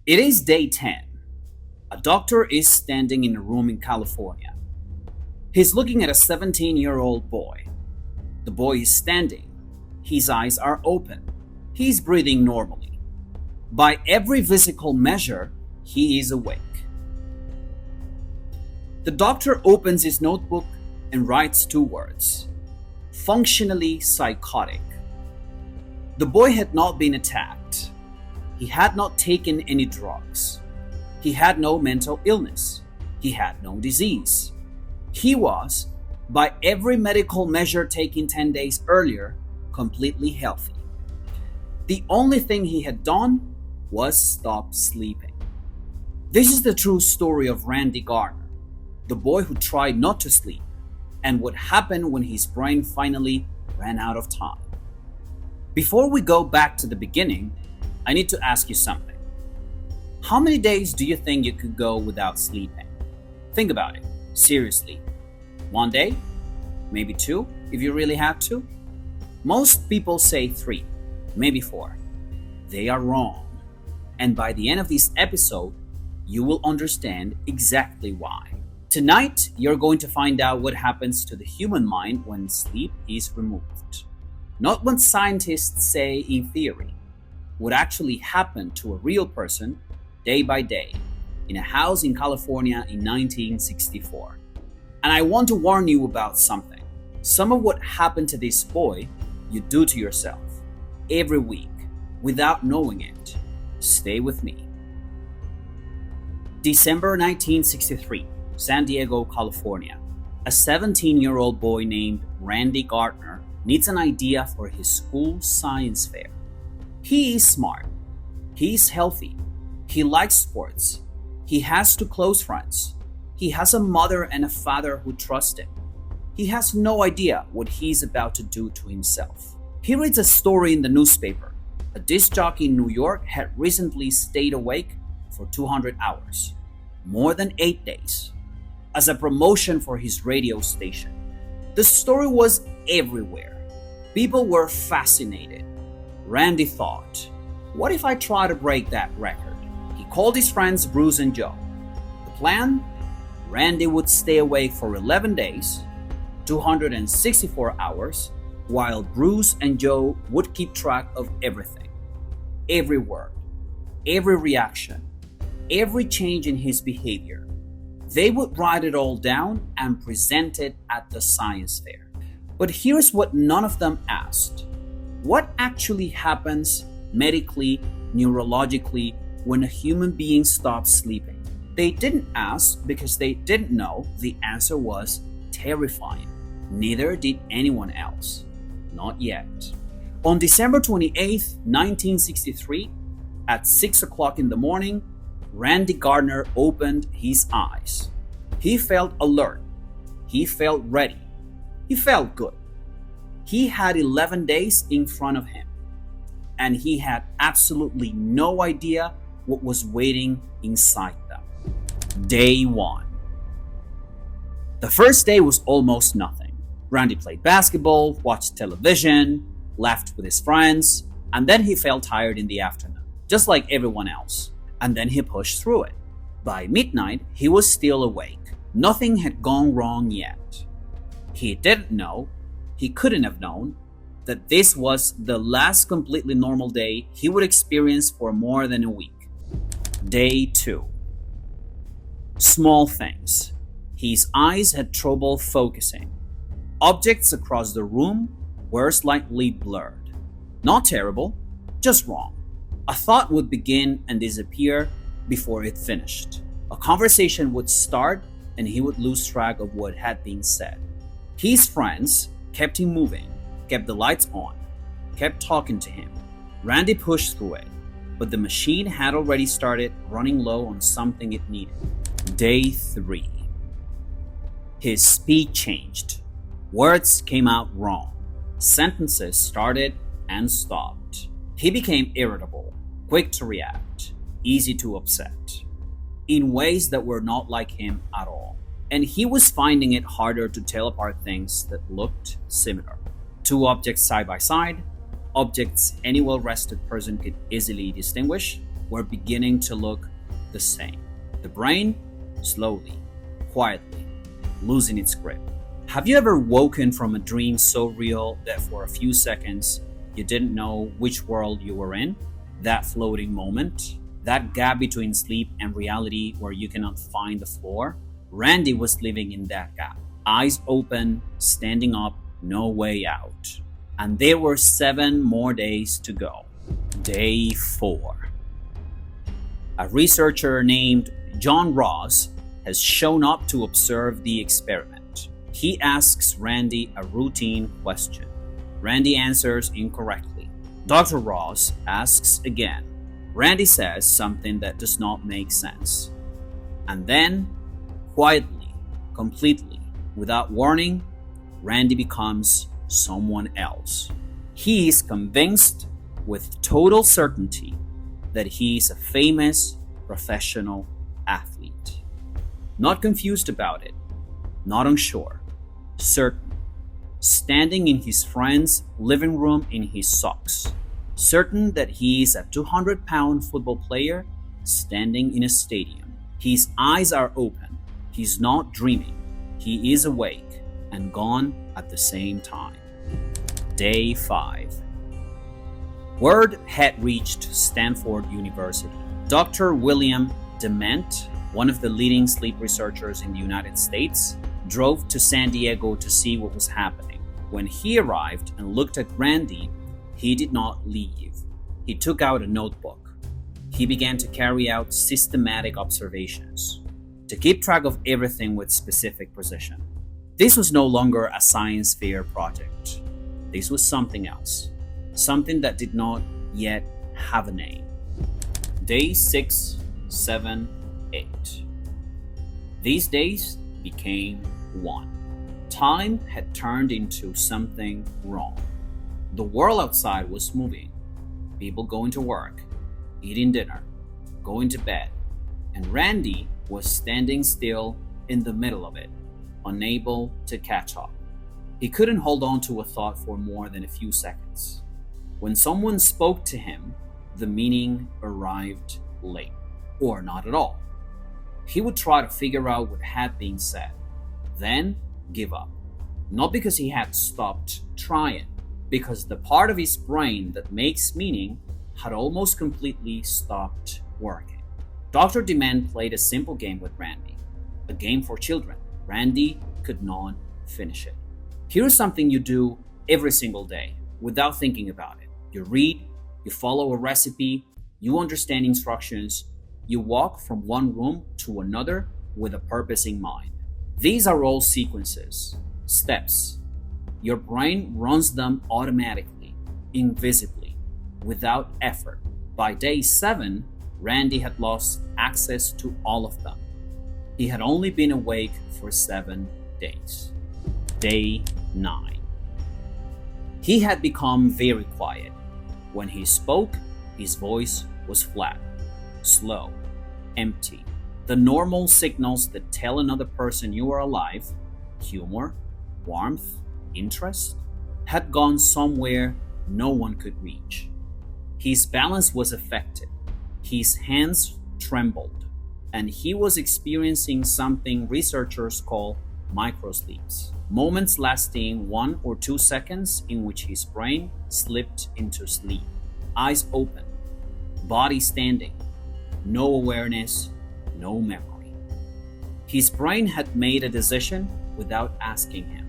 It is day 10. A doctor is standing in a room in California. He's looking at a 17-year-old boy. The boy is standing. His eyes are open. He's breathing normally. By every physical measure, he is awake. The doctor opens his notebook and writes two words: functionally psychotic. The boy had not been attacked. He had not taken any drugs. He had no mental illness. He had no disease. He was, by every medical measure taken 10 days earlier, completely healthy. The only thing he had done was stop sleeping. This is the true story of Randy Gardner, the boy who tried not to sleep, and what happened when his brain finally ran out of time. Before we go back to the beginning, I need to ask you something. How many days do you think you could go without sleeping? Think about it, seriously. 1 day? Maybe 2, if you really had to? Most people say 3, maybe 4. They are wrong. And by the end of this episode, you will understand exactly why. Tonight, you're going to find out what happens to the human mind when sleep is removed. Not what scientists say in theory. What actually happened to a real person day by day in a house in California in 1964. And I want to warn you about something. Some of what happened to this boy, you do to yourself every week without knowing it. Stay with me. December 1963, San Diego, California. A 17-year-old boy named Randy Gardner needs an idea for his school science fair. He is smart. He is healthy. He likes sports. He has 2 close friends. He has a mother and a father who trust him. He has no idea what he's about to do to himself. He reads a story in the newspaper. A disc jockey in New York had recently stayed awake for 200 hours, more than 8 days, as a promotion for his radio station. The story was everywhere. People were fascinated. Randy thought, what if I try to break that record? He called his friends Bruce and Joe. The plan? Randy would stay awake for 11 days, 264 hours, while Bruce and Joe would keep track of everything. Every word, every reaction, every change in his behavior. They would write it all down and present it at the science fair. But here's what none of them asked. What actually happens medically, neurologically, when a human being stops sleeping? They didn't ask because they didn't know. The answer was terrifying. Neither did anyone else. Not yet. On December 28th, 1963, at 6 o'clock in the morning, Randy Gardner opened his eyes. He felt alert. He felt ready. He felt good. He had 11 days in front of him, and he had absolutely no idea what was waiting inside them. Day 1. The first day was almost nothing. Randy played basketball, watched television, laughed with his friends, and then he felt tired in the afternoon, just like everyone else. And then he pushed through it. By midnight, he was still awake. Nothing had gone wrong yet. He didn't know, he couldn't have known, that this was the last completely normal day he would experience for more than a week. Day 2. Small things. His eyes had trouble focusing. Objects across the room were slightly blurred. Not terrible, just wrong. A thought would begin and disappear before it finished. A conversation would start and he would lose track of what had been said. His friends kept him moving, kept the lights on, kept talking to him. Randy pushed through it, but the machine had already started running low on something it needed. Day 3. His speed changed. Words came out wrong. Sentences started and stopped. He became irritable, quick to react, easy to upset, in ways that were not like him at all. And he was finding it harder to tell apart things that looked similar. 2 objects side by side, objects any well-rested person could easily distinguish, were beginning to look the same. The brain, slowly, quietly, losing its grip. Have you ever woken from a dream so real that for a few seconds you didn't know which world you were in? That floating moment, that gap between sleep and reality where you cannot find the floor? Randy was living in that gap. Eyes open, standing up, no way out. And there were 7 more days to go. Day 4. A researcher named John Ross has shown up to observe the experiment. He asks Randy a routine question. Randy answers incorrectly. Dr. Ross asks again. Randy says something that does not make sense. And then, quietly, completely, without warning, Randy becomes someone else. He is convinced with total certainty that he is a famous professional athlete. Not confused about it, not unsure, certain. Standing in his friend's living room in his socks, certain that he is a 200-pound football player standing in a stadium. His eyes are open. He's not dreaming. He is awake and gone at the same time. Day 5. Word had reached Stanford University. Dr. William Dement, one of the leading sleep researchers in the United States, drove to San Diego to see what was happening. When he arrived and looked at Randy, he did not leave. He took out a notebook. He began to carry out systematic observations, to keep track of everything with specific precision. This was no longer a science fair project. This was something else, something that did not yet have a name. Day 6, 7, 8. These days became 1. Time had turned into something wrong. The world outside was moving. People going to work, eating dinner, going to bed, and Randy was standing still in the middle of it, unable to catch up. He couldn't hold on to a thought for more than a few seconds. When someone spoke to him, the meaning arrived late, or not at all. He would try to figure out what had been said, then give up. Not because he had stopped trying, because the part of his brain that makes meaning had almost completely stopped working. Dr. Dement played a simple game with Randy, a game for children. Randy could not finish it. Here's something you do every single day without thinking about it. You read, you follow a recipe, you understand instructions, you walk from one room to another with a purpose in mind. These are all sequences, steps. Your brain runs them automatically, invisibly, without effort. By day 7, Randy had lost access to all of them. He had only been awake for 7 days. Day 9. He had become very quiet. When he spoke, his voice was flat, slow, empty. The normal signals that tell another person you are alive, humor, warmth, interest, had gone somewhere no one could reach. His balance was affected. His hands trembled, and he was experiencing something researchers call microsleeps, moments lasting 1 or 2 seconds in which his brain slipped into sleep. Eyes open, body standing, no awareness, no memory. His brain had made a decision without asking him.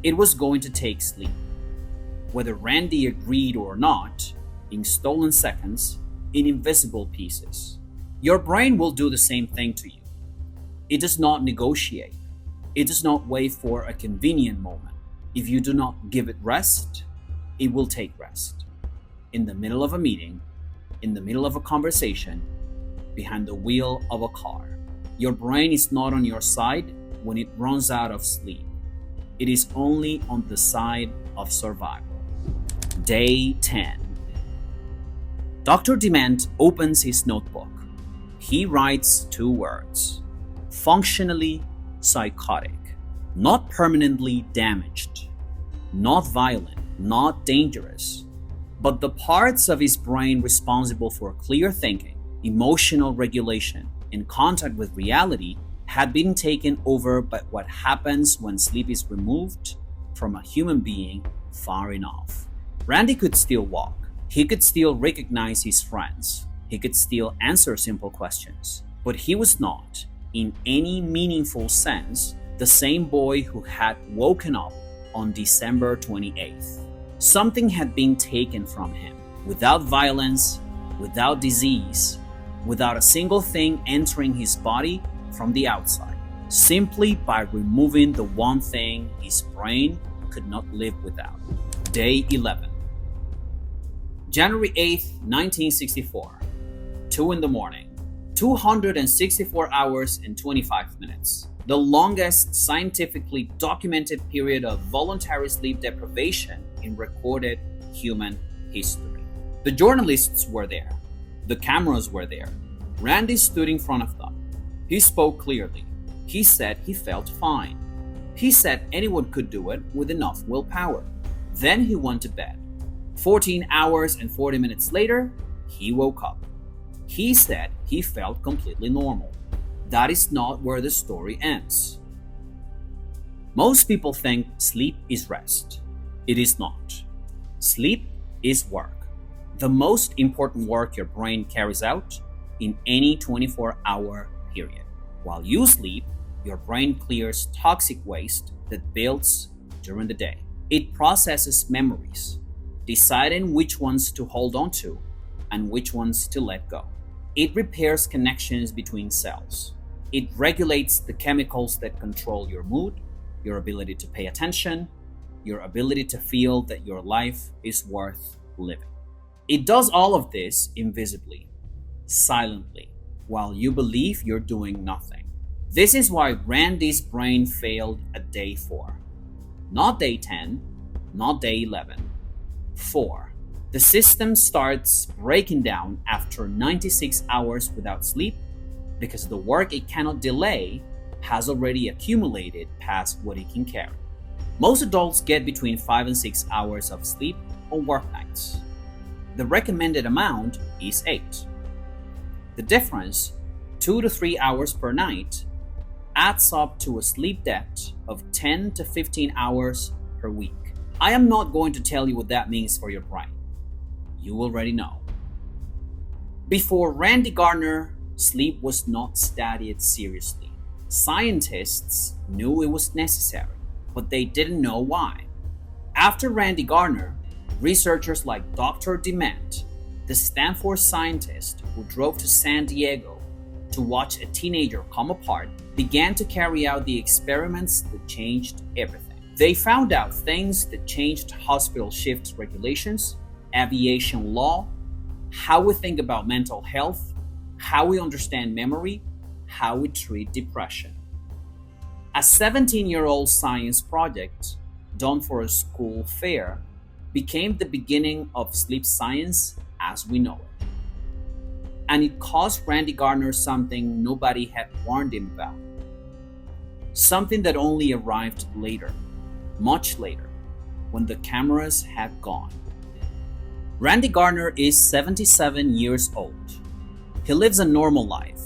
It was going to take sleep. Whether Randy agreed or not, in stolen seconds, in invisible pieces. Your brain will do the same thing to you. It does not negotiate. It does not wait for a convenient moment. If you do not give it rest, it will take rest. In the middle of a meeting, in the middle of a conversation, behind the wheel of a car. Your brain is not on your side when it runs out of sleep. It is only on the side of survival. Day 10. Dr. Dement opens his notebook. He writes 2 words. Functionally psychotic. Not permanently damaged. Not violent. Not dangerous. But the parts of his brain responsible for clear thinking, emotional regulation, and contact with reality had been taken over by what happens when sleep is removed from a human being far enough. Randy could still walk. He could still recognize his friends. He could still answer simple questions. But he was not, in any meaningful sense, the same boy who had woken up on December 28th. Something had been taken from him, without violence, without disease, without a single thing entering his body from the outside, simply by removing the one thing his brain could not live without. Day 11. January 8th, 1964. 2 in the morning. 264 hours and 25 minutes. The longest scientifically documented period of voluntary sleep deprivation in recorded human history. The journalists were there. The cameras were there. Randy stood in front of them. He spoke clearly. He said he felt fine. He said anyone could do it with enough willpower. Then he went to bed. 14 hours and 40 minutes later, he woke up. He said he felt completely normal. That is not where the story ends. Most people think sleep is rest. It is not. Sleep is work. The most important work your brain carries out in any 24-hour period. While you sleep, your brain clears toxic waste that builds during the day. It processes memories, deciding which ones to hold on to and which ones to let go. It repairs connections between cells. It regulates the chemicals that control your mood, your ability to pay attention, your ability to feel that your life is worth living. It does all of this invisibly, silently, while you believe you're doing nothing. This is why Randy's brain failed at day 4. Not day 10, not day 11. 4. The system starts breaking down after 96 hours without sleep because the work it cannot delay has already accumulated past what it can carry. Most adults get between 5 and 6 hours of sleep on work nights. The recommended amount is 8. The difference, 2 to 3 hours per night, adds up to a sleep debt of 10 to 15 hours per week. I am not going to tell you what that means for your brain. You already know. Before Randy Gardner, sleep was not studied seriously. Scientists knew it was necessary, but they didn't know why. After Randy Gardner, researchers like Dr. Dement, the Stanford scientist who drove to San Diego to watch a teenager come apart, began to carry out the experiments that changed everything. They found out things that changed hospital shift regulations, aviation law, how we think about mental health, how we understand memory, how we treat depression. A 17-year-old science project done for a school fair became the beginning of sleep science as we know it. And it cost Randy Gardner something nobody had warned him about. Something that only arrived later, much later, when the cameras had gone. Randy Gardner is 77 years old. He lives a normal life.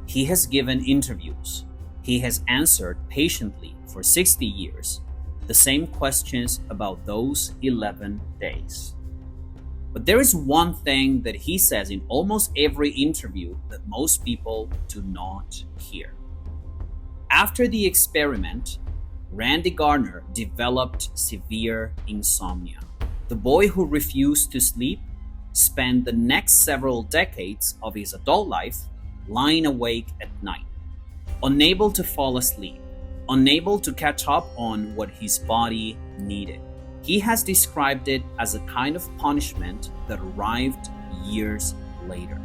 He has given interviews. He has answered patiently for 60 years the same questions about those 11 days. But there is one thing that he says in almost every interview that most people do not hear. After the experiment, Randy Gardner developed severe insomnia. The boy who refused to sleep spent the next several decades of his adult life lying awake at night, unable to fall asleep, unable to catch up on what his body needed. He has described it as a kind of punishment that arrived years later.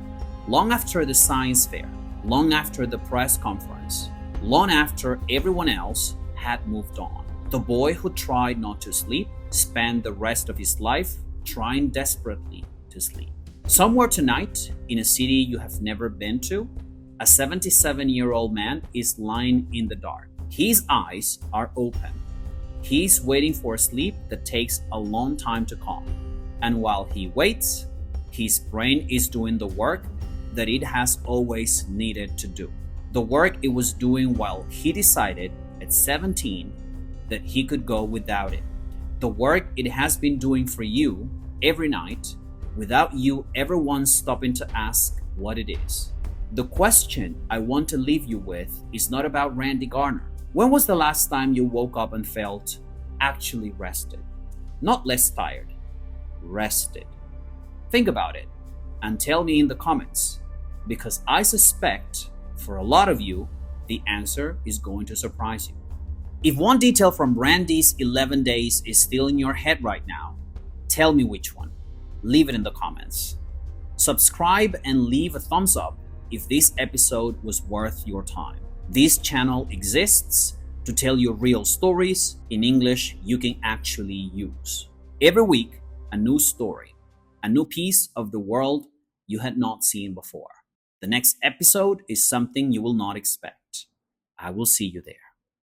Long after the science fair, long after the press conference, long after everyone else had moved on. The boy who tried not to sleep spent the rest of his life trying desperately to sleep. Somewhere tonight, in a city you have never been to, a 77-year-old man is lying in the dark. His eyes are open. He's waiting for a sleep that takes a long time to come. And while he waits, his brain is doing the work that it has always needed to do. The work it was doing while he decided at 17 that he could go without it. The work it has been doing for you every night without you ever once stopping to ask what it is. The question I want to leave you with is not about Randy Gardner. When was the last time you woke up and felt actually rested? Not less tired, rested. Think about it and tell me in the comments, because I suspect for a lot of you, the answer is going to surprise you. If one detail from Randy's 11 days is still in your head right now, tell me which one. Leave it in the comments. Subscribe and leave a thumbs up if this episode was worth your time. This channel exists to tell you real stories in English you can actually use. Every week, a new story, a new piece of the world you had not seen before. The next episode is something you will not expect. I will see you there.